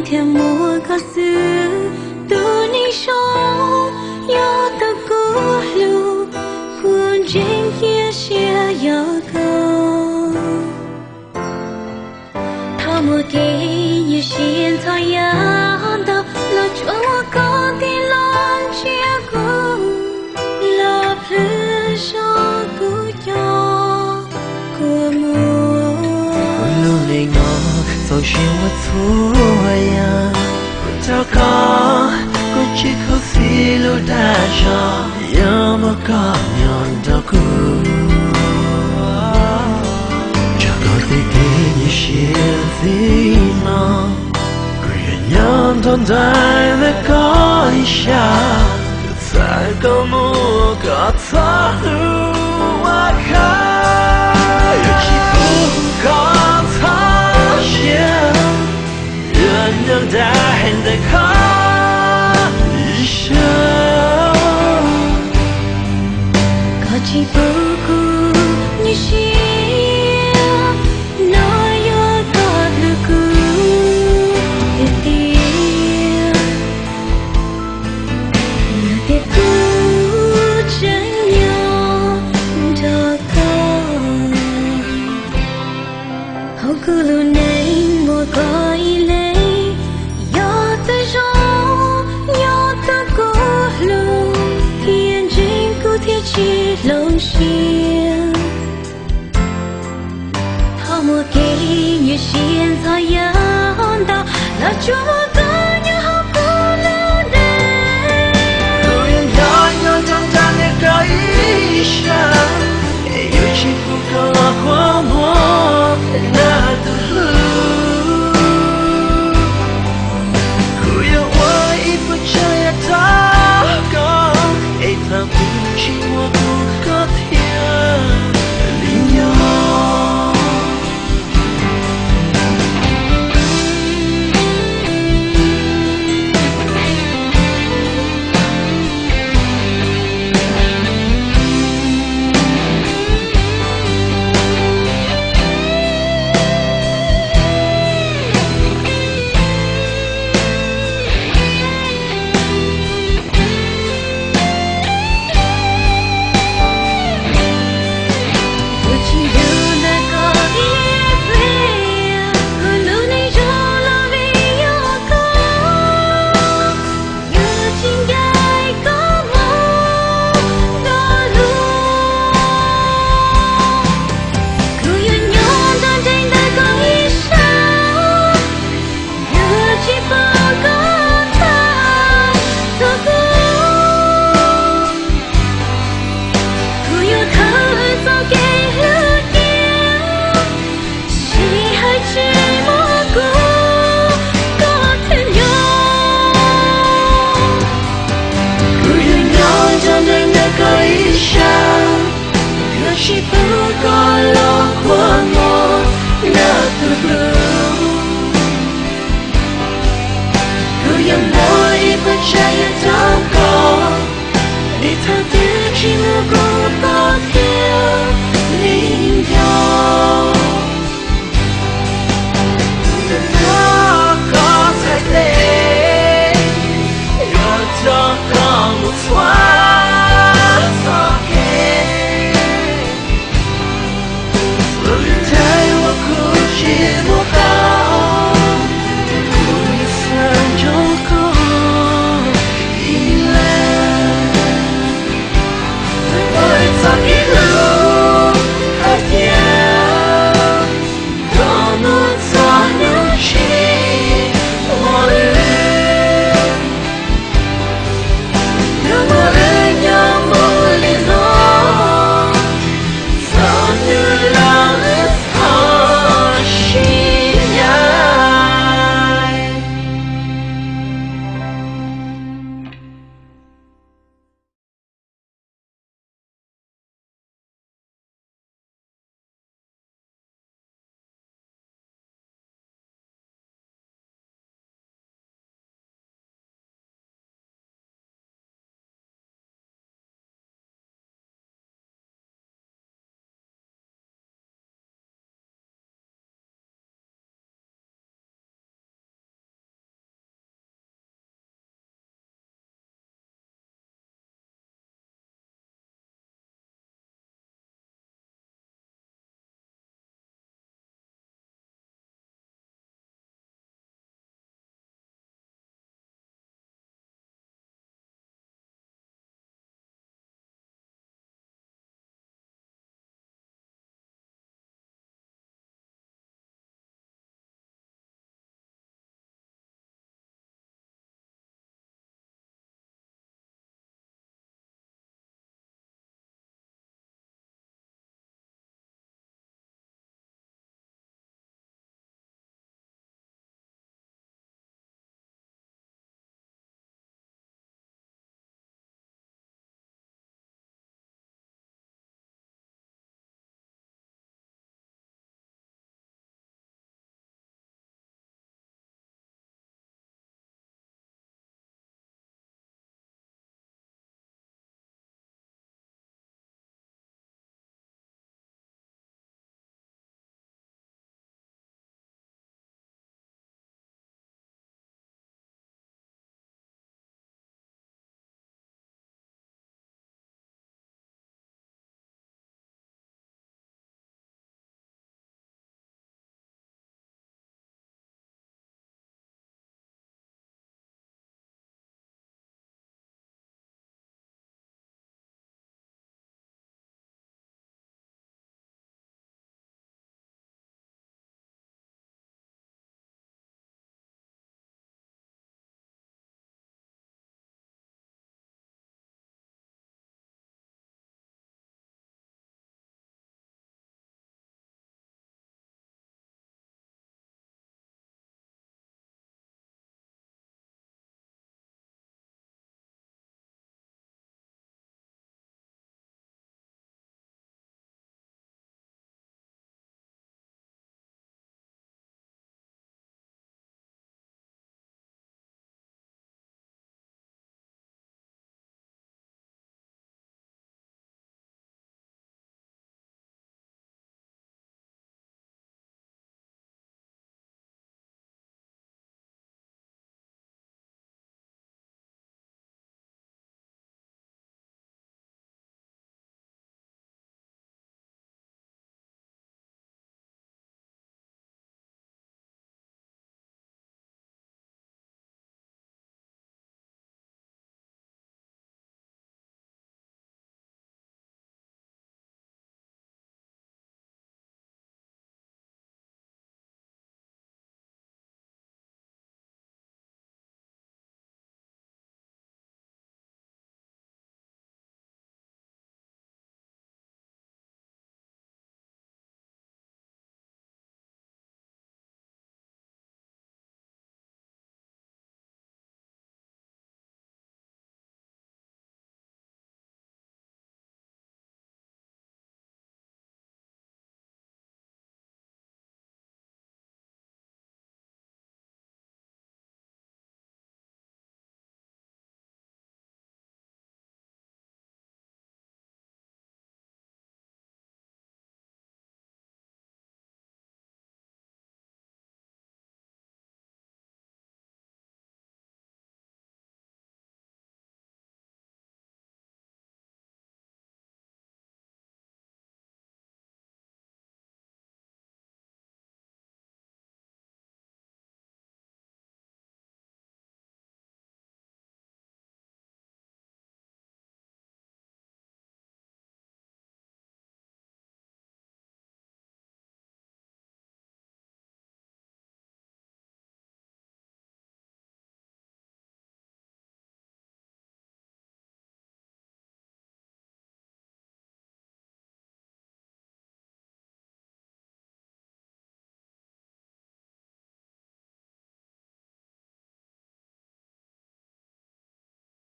天莫个事，都你说要的过路，混进一些有个，他莫给一些他样的，那就我搞定了结果，那不说不要过目。令我走向我错呀，不找个，我只可惜路大着，要么个样的苦，这个的给你写的呢，个人样等待的个一下，才个木个擦路我看，有几不可。能带的看一生，可惜不顾你心，那有个路过一点，那得不真要这个，好个路内莫可以来。龙心，他莫给予现在样的，那就我更要好不了的。可人要长大那个一生，有幸福够了荒漠那的路，可有我一不这样的高，他不请我不可天领养。是不过落荒漠。